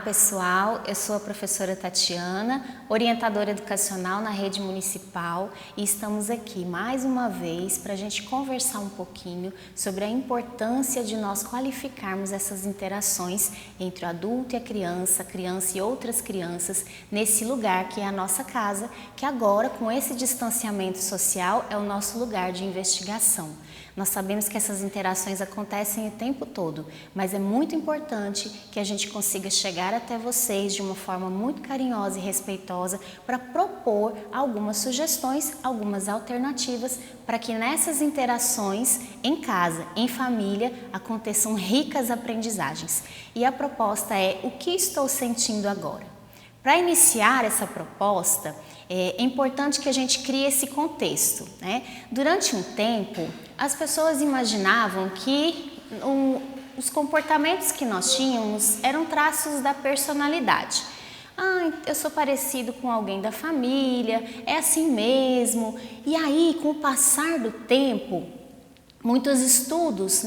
pessoal, eu sou a professora Tatiana, orientadora educacional na rede municipal e estamos aqui mais uma vez para a gente conversar um pouquinho sobre a importância de nós qualificarmos essas interações entre o adulto e a criança e outras crianças nesse lugar que é a nossa casa, que agora com esse distanciamento social é o nosso lugar de investigação. Nós sabemos que essas interações acontecem o tempo todo, mas é muito importante que a gente consiga chegar até vocês de uma forma muito carinhosa e respeitosa para propor algumas sugestões, algumas alternativas para que nessas interações em casa, em família, aconteçam ricas aprendizagens. E a proposta é: o que estou sentindo agora? Para iniciar essa proposta, é importante que a gente crie esse contexto, né? Durante um tempo, as pessoas imaginavam que os comportamentos que nós tínhamos eram traços da personalidade. Eu sou parecido com alguém da família, é assim mesmo. E aí, com o passar do tempo, muitos estudos,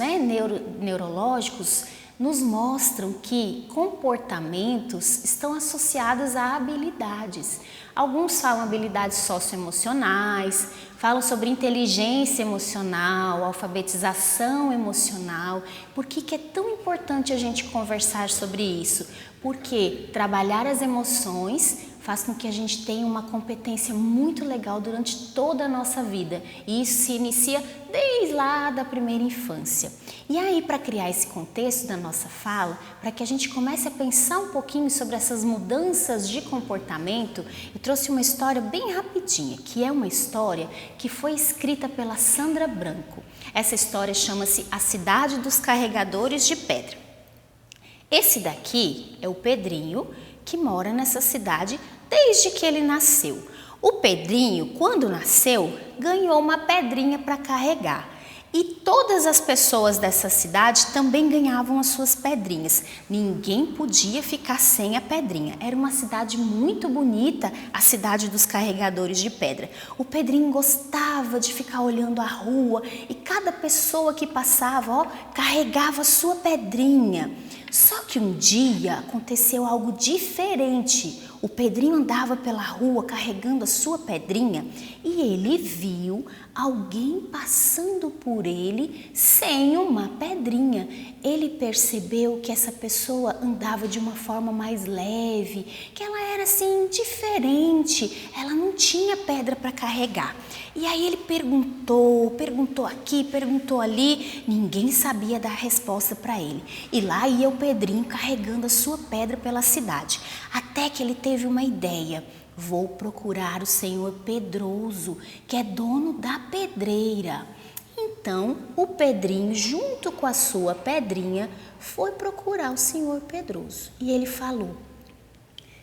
neurológicos nos mostram que comportamentos estão associados a habilidades. Alguns falam habilidades socioemocionais, falam sobre inteligência emocional, alfabetização emocional. Por que é tão importante a gente conversar sobre isso? Porque trabalhar as emoções faz com que a gente tenha uma competência muito legal durante toda a nossa vida. E isso se inicia desde lá da primeira infância. E aí, para criar esse contexto da nossa fala, para que a gente comece a pensar um pouquinho sobre essas mudanças de comportamento, eu trouxe uma história bem rapidinha, que é uma história que foi escrita pela Sandra Branco. Essa história chama-se A Cidade dos Carregadores de Pedra. Esse daqui é o Pedrinho, que mora nessa cidade desde que ele nasceu. O Pedrinho, quando nasceu, ganhou uma pedrinha para carregar. E todas as pessoas dessa cidade também ganhavam as suas pedrinhas. Ninguém podia ficar sem a pedrinha. Era uma cidade muito bonita, a cidade dos carregadores de pedra. O Pedrinho gostava de ficar olhando a rua e cada pessoa que passava, carregava a sua pedrinha. Só que um dia aconteceu algo diferente. O Pedrinho andava pela rua carregando a sua pedrinha e ele viu alguém passando por ele sem uma pedrinha. Ele percebeu que essa pessoa andava de uma forma mais leve, que ela era assim diferente, ela não tinha pedra para carregar. E aí ele perguntou aqui, perguntou ali, ninguém sabia dar resposta para ele. E lá ia o Pedrinho carregando a sua pedra pela cidade, até que ele teve uma ideia. Vou procurar o senhor Pedroso, que é dono da pedreira. Então, o Pedrinho, junto com a sua pedrinha, foi procurar o senhor Pedroso. E ele falou: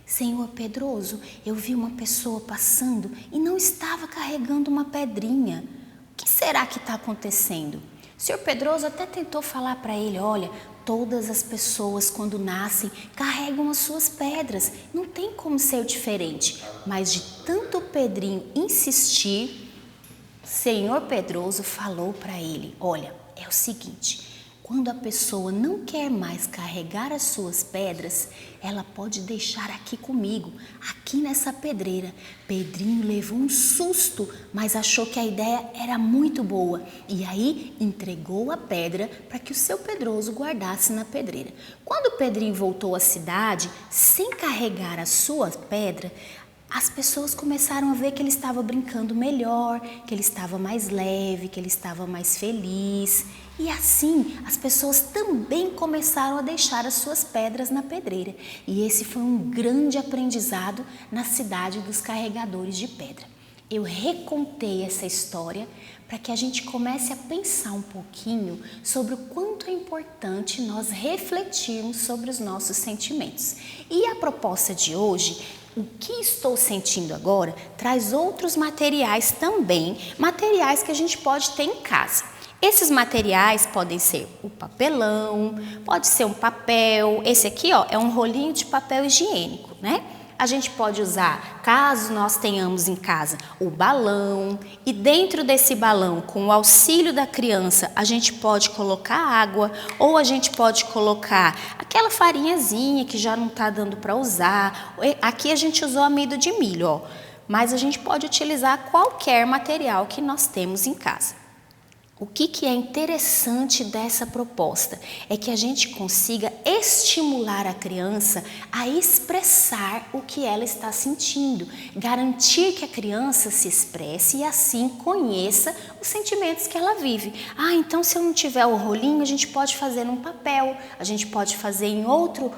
Senhor Pedroso, eu vi uma pessoa passando e não estava carregando uma pedrinha. O que será que está acontecendo? O senhor Pedroso até tentou falar para ele: olha, todas as pessoas quando nascem carregam as suas pedras, não tem como ser diferente. Mas de tanto o Pedrinho insistir, o senhor Pedroso falou para ele: olha, é o seguinte, quando a pessoa não quer mais carregar as suas pedras, ela pode deixar aqui comigo, aqui nessa pedreira. Pedrinho levou um susto, mas achou que a ideia era muito boa e aí entregou a pedra para que o seu Pedroso guardasse na pedreira. Quando o Pedrinho voltou à cidade, sem carregar a sua pedra, as pessoas começaram a ver que ele estava brincando melhor, que ele estava mais leve, que ele estava mais feliz. E assim, as pessoas também começaram a deixar as suas pedras na pedreira. E esse foi um grande aprendizado na cidade dos carregadores de pedra. Eu recontei essa história para que a gente comece a pensar um pouquinho sobre o quanto é importante nós refletirmos sobre os nossos sentimentos. E a proposta de hoje, o que estou sentindo agora, traz outros materiais também, materiais que a gente pode ter em casa. Esses materiais podem ser o papelão, pode ser um papel, esse aqui é um rolinho de papel higiênico, né? A gente pode usar, caso nós tenhamos em casa, o balão, e dentro desse balão, com o auxílio da criança, a gente pode colocar água, ou a gente pode colocar aquela farinhazinha que já não está dando para usar. Aqui a gente usou amido de milho, ó, mas a gente pode utilizar qualquer material que nós temos em casa. O que é interessante dessa proposta é que a gente consiga estimular a criança a expressar o que ela está sentindo, garantir que a criança se expresse e assim conheça os sentimentos que ela vive. Ah, então se eu não tiver o rolinho, a gente pode fazer num papel, a gente pode fazer em outro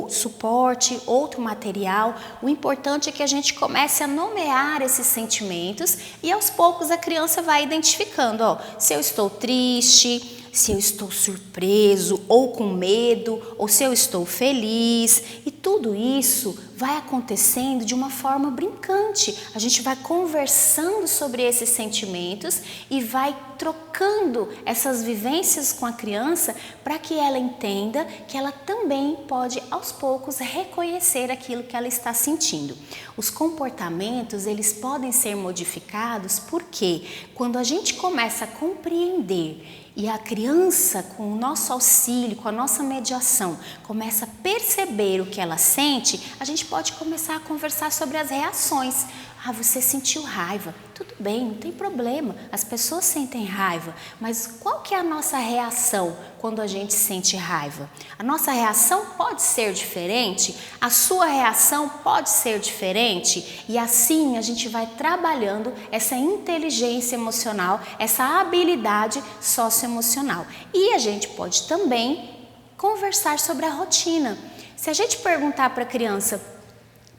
suporte, outro material. O importante é que a gente comece a nomear esses sentimentos e aos poucos a criança vai identificando, ó, se eu estou triste, se eu estou surpreso ou com medo, ou se eu estou feliz. E tudo isso vai acontecendo de uma forma brincante. A gente vai conversando sobre esses sentimentos e vai trocando essas vivências com a criança para que ela entenda que ela também pode, aos poucos, reconhecer aquilo que ela está sentindo. Os comportamentos, eles podem ser modificados porque quando a gente começa a compreender e a criança, com o nosso auxílio, com a nossa mediação, começa a perceber o que ela sente, a gente pode começar a conversar sobre as reações. Ah, você sentiu raiva. Tudo bem, não tem problema. As pessoas sentem raiva, mas qual que é a nossa reação quando a gente sente raiva? A nossa reação pode ser diferente, a sua reação pode ser diferente e assim a gente vai trabalhando essa inteligência emocional, essa habilidade socioemocional. E a gente pode também conversar sobre a rotina. Se a gente perguntar para a criança: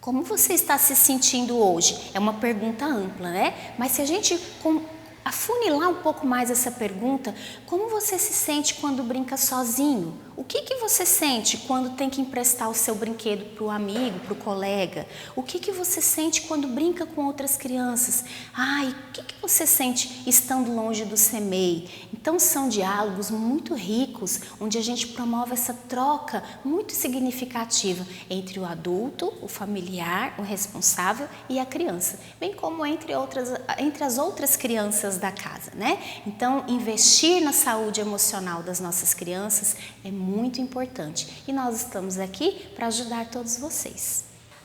como você está se sentindo hoje? É uma pergunta ampla, né? Mas se a gente afunilar um pouco mais essa pergunta, como você se sente quando brinca sozinho? O que você sente quando tem que emprestar o seu brinquedo para o amigo, para o colega? O que você sente quando brinca com outras crianças? Ai, o que você sente estando longe do CMEI? Então são diálogos muito ricos, onde a gente promove essa troca muito significativa entre o adulto, o familiar, o responsável e a criança, bem como entre as outras crianças da casa, né? Então, investir na saúde emocional das nossas crianças é muito importante e nós estamos aqui para ajudar todos vocês.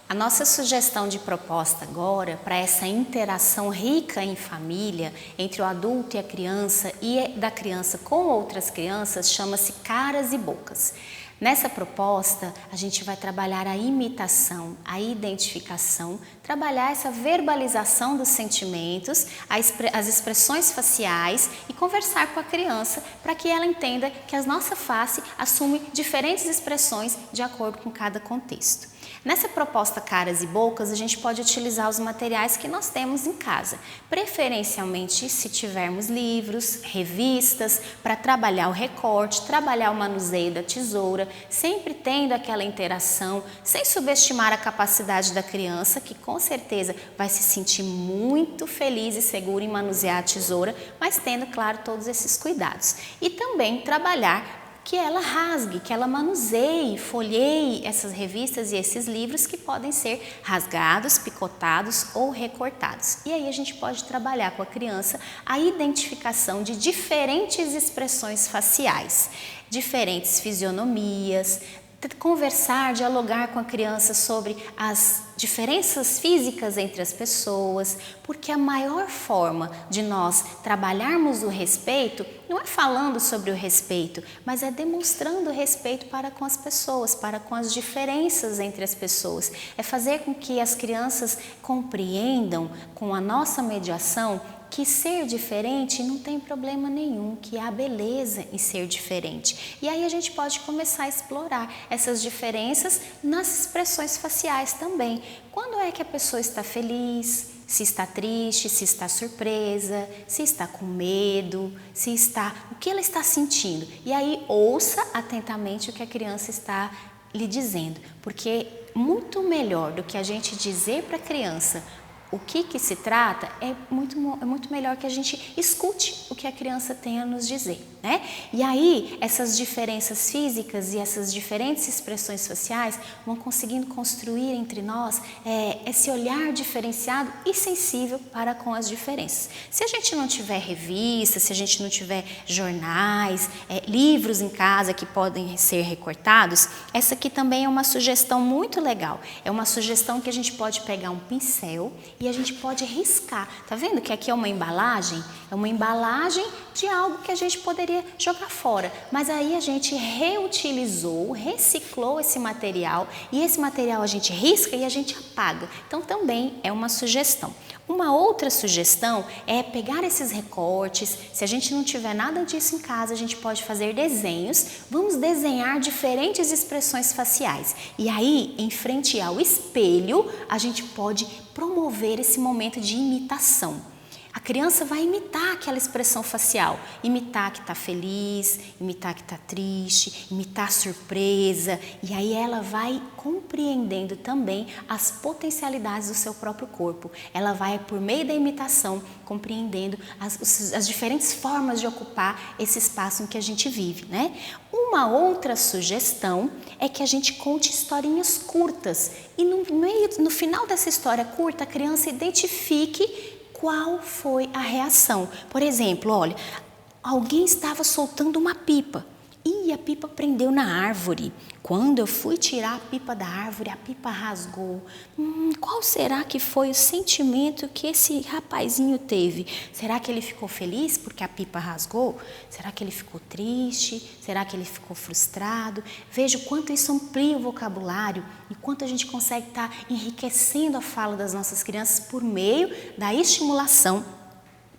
A nossa sugestão de proposta agora para essa interação rica em família entre o adulto e a criança e da criança com outras crianças chama-se Caras e Bocas. Nessa proposta, a gente vai trabalhar a imitação, a identificação, trabalhar essa verbalização dos sentimentos, as expressões faciais e conversar com a criança para que ela entenda que a nossa face assume diferentes expressões de acordo com cada contexto. Nessa proposta Caras e Bocas, a gente pode utilizar os materiais que nós temos em casa, preferencialmente se tivermos livros, revistas, para trabalhar o recorte, trabalhar o manuseio da tesoura, sempre tendo aquela interação, sem subestimar a capacidade da criança, que com certeza vai se sentir muito feliz e segura em manusear a tesoura, mas tendo, claro, todos esses cuidados. E também trabalhar que ela rasgue, que ela manuseie, folheie essas revistas e esses livros que podem ser rasgados, picotados ou recortados. E aí a gente pode trabalhar com a criança a identificação de diferentes expressões faciais, diferentes fisionomias, conversar, dialogar com a criança sobre as diferenças físicas entre as pessoas, porque a maior forma de nós trabalharmos o respeito não é falando sobre o respeito, mas é demonstrando respeito para com as pessoas, para com as diferenças entre as pessoas. É fazer com que as crianças compreendam, com a nossa mediação, que ser diferente não tem problema nenhum, que há beleza em ser diferente. E aí a gente pode começar a explorar essas diferenças nas expressões faciais também. Quando é que a pessoa está feliz, se está triste, se está surpresa, se está com medo, o que ela está sentindo. E aí ouça atentamente o que a criança está lhe dizendo, porque muito melhor do que a gente dizer para a criança o que se trata, é muito melhor que a gente escute o que a criança tem a nos dizer. né? E aí, essas diferenças físicas e essas diferentes expressões faciais vão conseguindo construir entre nós esse olhar diferenciado e sensível para com as diferenças. Se a gente não tiver revistas, se a gente não tiver jornais, livros em casa que podem ser recortados, essa aqui também é uma sugestão muito legal. É uma sugestão que a gente pode pegar um pincel e a gente pode riscar. Tá vendo que aqui é uma embalagem? É uma embalagem de algo que a gente poderia jogar fora, mas aí a gente reutilizou, reciclou esse material e esse material a gente risca e a gente apaga. Então também é uma sugestão. Uma outra sugestão é pegar esses recortes. Se a gente não tiver nada disso em casa, a gente pode fazer desenhos. Vamos desenhar diferentes expressões faciais. E aí, em frente ao espelho, a gente pode promover esse momento de imitação. A criança vai imitar aquela expressão facial, imitar que está feliz, imitar que está triste, imitar surpresa, e aí ela vai compreendendo também as potencialidades do seu próprio corpo. Ela vai, por meio da imitação, compreendendo as diferentes formas de ocupar esse espaço em que a gente vive, né? Uma outra sugestão é que a gente conte historinhas curtas e no final dessa história curta, a criança identifique qual foi a reação. Por exemplo, olha, alguém estava soltando uma pipa e a pipa prendeu na árvore. Quando eu fui tirar a pipa da árvore, a pipa rasgou. Qual será que foi o sentimento que esse rapazinho teve? Será que ele ficou feliz porque a pipa rasgou? Será que ele ficou triste? Será que ele ficou frustrado? Veja o quanto isso amplia o vocabulário e quanto a gente consegue estar enriquecendo a fala das nossas crianças por meio da estimulação,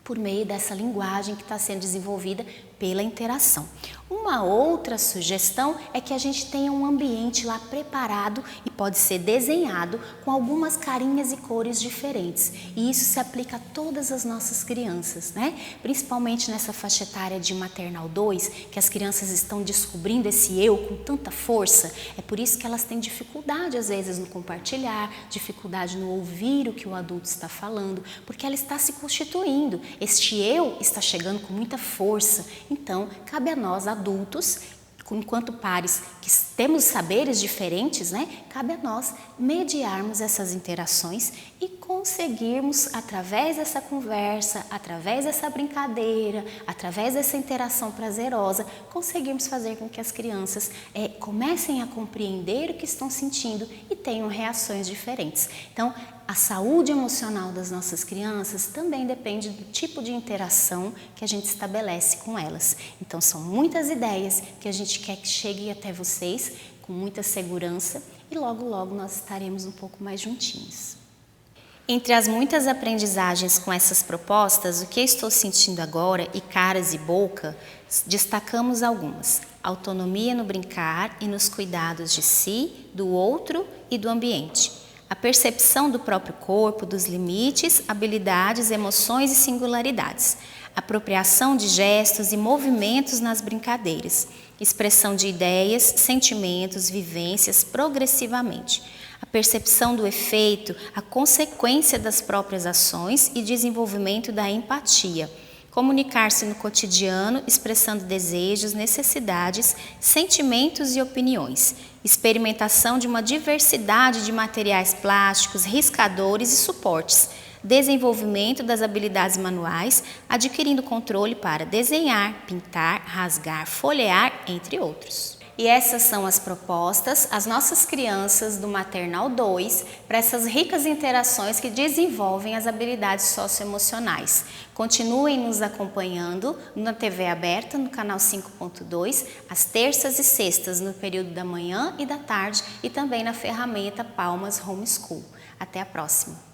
por meio dessa linguagem que está sendo desenvolvida pela interação. Uma outra sugestão é que a gente tenha um ambiente lá preparado e pode ser desenhado com algumas carinhas e cores diferentes. E isso se aplica a todas as nossas crianças, né? Principalmente nessa faixa etária de maternal 2, que as crianças estão descobrindo esse eu com tanta força. É por isso que elas têm dificuldade às vezes no compartilhar, dificuldade no ouvir o que o adulto está falando, porque ela está se constituindo. Este eu está chegando com muita força. Então, cabe a nós, adultos, enquanto pares que temos saberes diferentes, né? Cabe a nós mediarmos essas interações e conseguirmos, através dessa conversa, através dessa brincadeira, através dessa interação prazerosa, conseguirmos fazer com que as crianças comecem a compreender o que estão sentindo e tenham reações diferentes. Então, a saúde emocional das nossas crianças também depende do tipo de interação que a gente estabelece com elas. Então, são muitas ideias que a gente quer que chegue até vocês com muita segurança e logo, logo nós estaremos um pouco mais juntinhos. Entre as muitas aprendizagens com essas propostas, o que eu estou sentindo agora e caras e boca, destacamos algumas. Autonomia no brincar e nos cuidados de si, do outro e do ambiente. A percepção do próprio corpo, dos limites, habilidades, emoções e singularidades. Apropriação de gestos e movimentos nas brincadeiras. Expressão de ideias, sentimentos, vivências progressivamente. A percepção do efeito, a consequência das próprias ações e desenvolvimento da empatia. Comunicar-se no cotidiano, expressando desejos, necessidades, sentimentos e opiniões. Experimentação de uma diversidade de materiais plásticos, riscadores e suportes. Desenvolvimento das habilidades manuais, adquirindo controle para desenhar, pintar, rasgar, folhear, entre outros. E essas são as propostas, as nossas crianças do Maternal 2, para essas ricas interações que desenvolvem as habilidades socioemocionais. Continuem nos acompanhando na TV aberta, no canal 5.2, às terças e sextas, no período da manhã e da tarde, e também na ferramenta Palmas Homeschool. Até a próxima!